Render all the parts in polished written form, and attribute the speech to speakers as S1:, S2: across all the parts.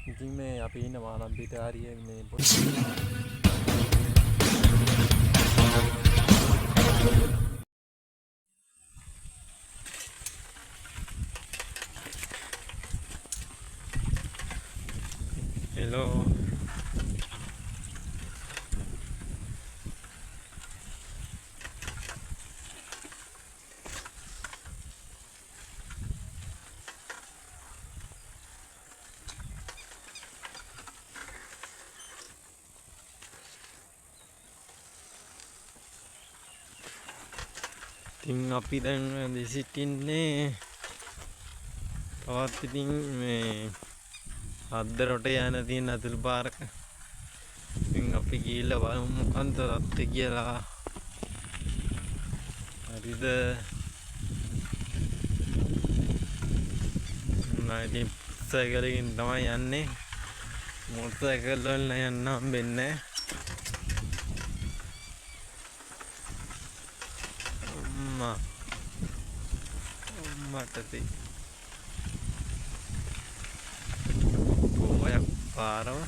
S1: ඉතින් මේ අපි ඉන්න මානම් පිට හරිය මේ හෙලෝ ඉතින් අපි දැන් සිටින්නේ තවත් ඉතින් මේ අද්දරට යන තියෙන අතුල් පාරක. ඉතින් අපි ගිහිල්ලා බලමු මොකන්ද තත්ත්වය කියලා. හරිද? ඉතින් සයිකලකින් තමයි යන්නේ. මොටර් සයිකල් වල යන්න හම්බෙන්නේ නැහැ. මටති කොහොයක් පාරවල්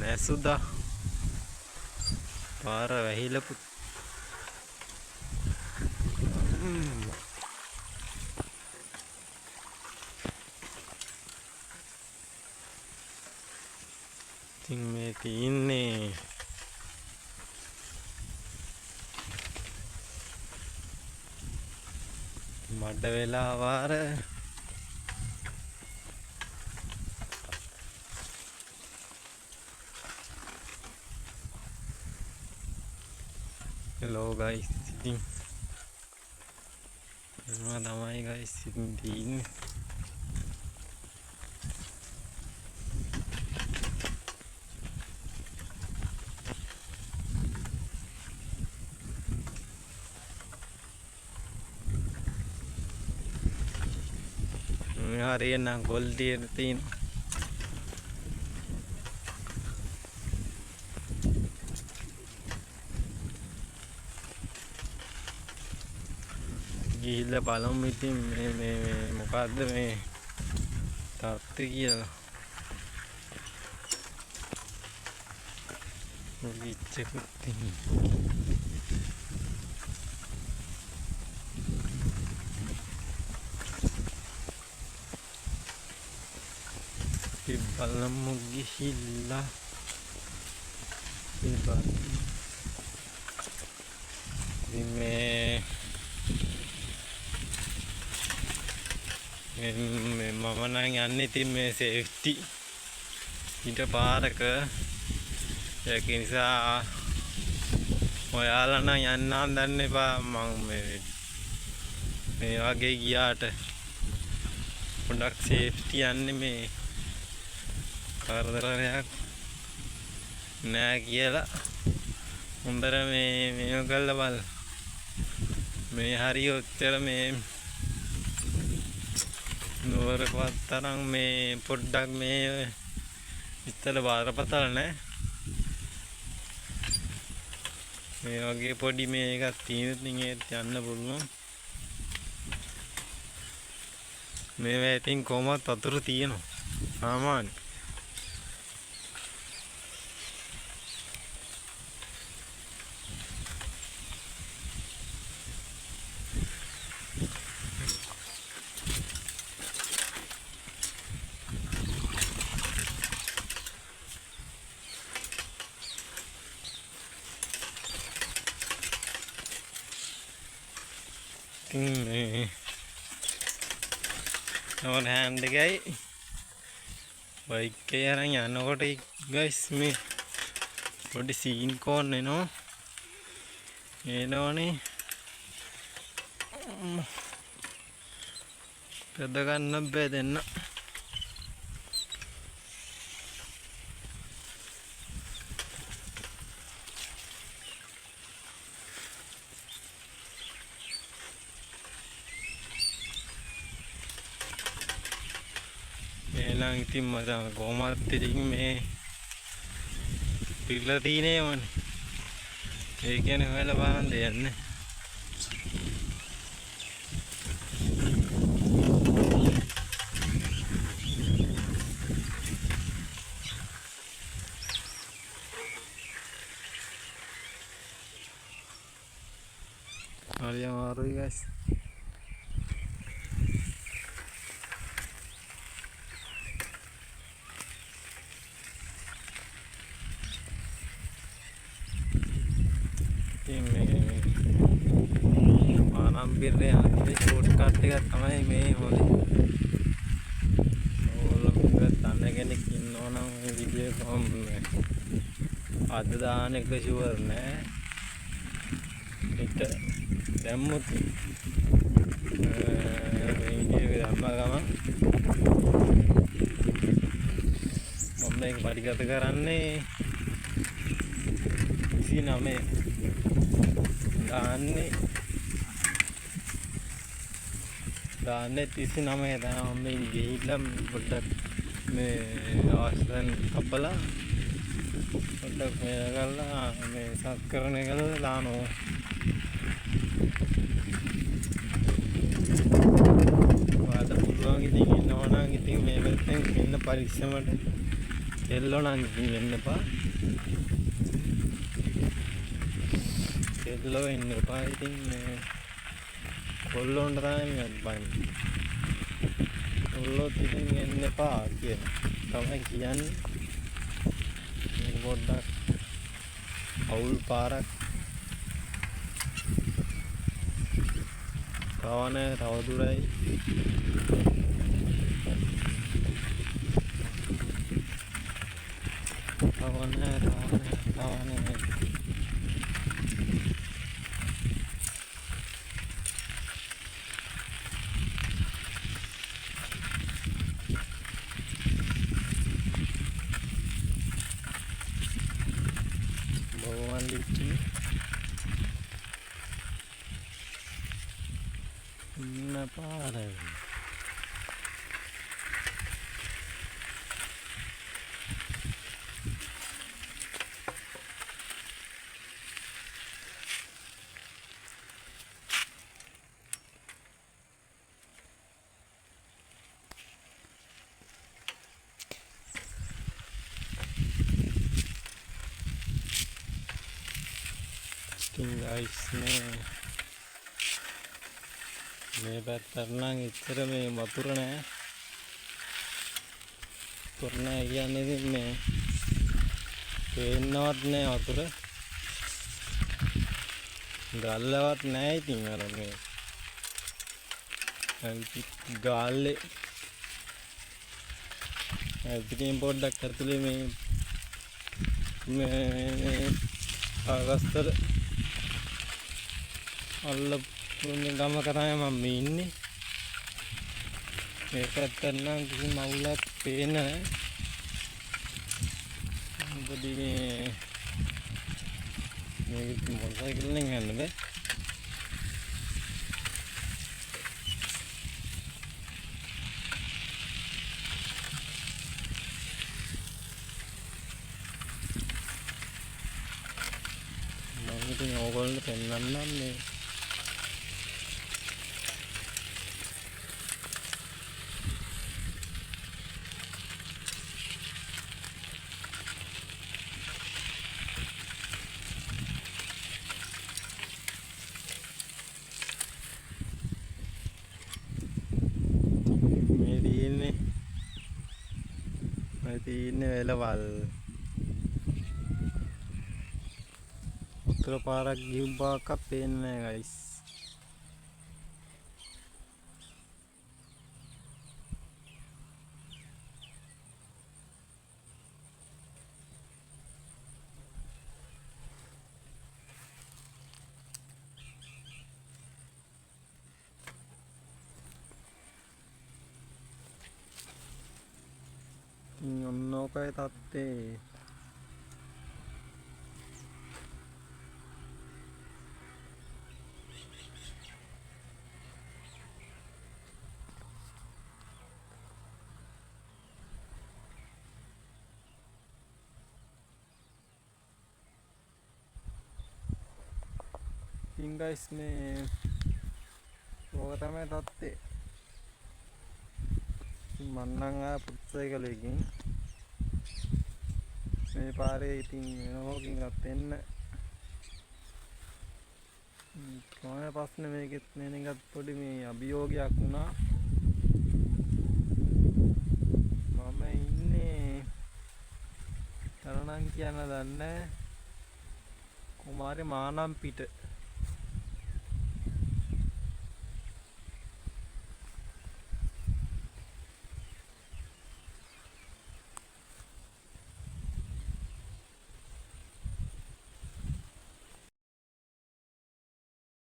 S1: නැසුදා පාර වැහිලපු ඉතින් මේ තියන්නේ මඩ වෙලා වාර hello guys ඉතින් මොනවා තමයි guys ඉතින් තියෙන්නේ හරියන ගොල්ඩියර් තියෙන ගිහිල්ලා බලමු ඉතින් මේ මොකද්ද මේ තත්ත්වය කියලා මුලිච්චකුත් තියෙනවා බලමු ගිහිල්ලා මේ මම නම් යන්නේ ඉතින් මේ සේෆ්ටි ඊට පාරක ඒක නිසා ඔයාලා නම් යන්න හදන්න එපා මම මේ වගේ ගියාට පොඩක් සේෆ්ටි යන්නේ මේ කරදරයක් නෑ කියලා හොඳට මේ කළා බල මේ හරිය ඔච්චර මේ නෝරපත් තරම් මේ පොඩ්ඩක් මේ ඉතල බාරපතල නෑ මේ වගේ පොඩි මේ එකක් තියෙන ඉතින් ඒත් යන්න පුළුවන් මේ ඉතින් කොහොමත් වතුර තියෙනවා සාමාන්‍ය और हैंड गई बाइक के यार යනකොට guys මේ පොඩි සීන් කෝන් එනවා එනවනේ පෙද ගන්න බෑ දෙන්න එlang ඉතින් මට කොහොමත් ඉතින් මේ පිළලා තියෙනවනේ ඒ කියන්නේ හොයලා බලන්න දෙන්නේ අමාරුයි guys. මානම්බිරේ යන ෂෝට් කට් එකක් තමයි මේ හොලේ. ඕලම දන්න කෙනෙක් ඉන්නවා නම් මේ වීඩියෝ එක අද දාන එක ෂුවර් නෑ. ඒක දැම්මොත් වීඩියෝ එක දැම්ම ගමන් මම මේක පරිගත කරන්නේ 29 දාන්නේ 39 තමයි මම ගිහිල්ලා පොඩ්ඩක් මේ ආස්තන් කපලා පොඩ්ඩක් මේ කරලා මේ සත්කරණය කරලා දානවා. ඔයාලට පුළුවන් ඉතින් ඉන්නවා නම් ඉතින් මේ පැත්තෙන් එන්න පරිස්සමට එල්ලෝ නම් ඉතින් එන්න එපා. එල්ලෝ එන්න එපා ඉතින් මේ කොල්ලොන්ට තමයි බයින්නේ. කොල්ලොත් ඉතින් එන්න එපා තමයි කියන්නේ. මේක පොඩ්ඩක් අවුල් පාරක්. තවනේ තව දුරයි. තවනේ. පාරයි. guys මේ පැත්තට නම් ඉතර මේ වතුර නෑ. වතුර නෑ කියන්නේ ඉතින් මේ පේන්නවත් නෑ වතුර. ගල්ලවත් නෑ ඉතින් අර මේ ගාල්ලේ ඉතින් පොඩ්ඩක් ඇතුලේ මේ අගස්තර අල්ලපු ගමක තමයි මම ඉන්නේ. මේ පැත්තට නම් කිසි මවුලක් පේන්නේ නැහැ. පොඩි මේ මොකද කියලා යන්න බෑ. මම ඉතින් ඕගොල්ලන්ට පෙන්නන්නම් මේ තියෙන්නේ වෙලවල් උත්තර පාරක් ගිහුම්බාක් පේන්නේ නැහැ guys. ඔන්නෝකයි තත්තේ. ඉතින් guys මේ ඕක තමයි තත්තේ. මන්නම් ආ පුත්සයිකල එකකින් මේ පාරේ ඉතින් ඕකින් අත් එන්න මම ප්‍රශ්නේ මේකෙත් මේනගත් පොඩි මේ අභියෝගයක් වුණා. මම ඉන්නේ තරණම් කියන්න දන්නේ කුමාරේ මානම් පිට.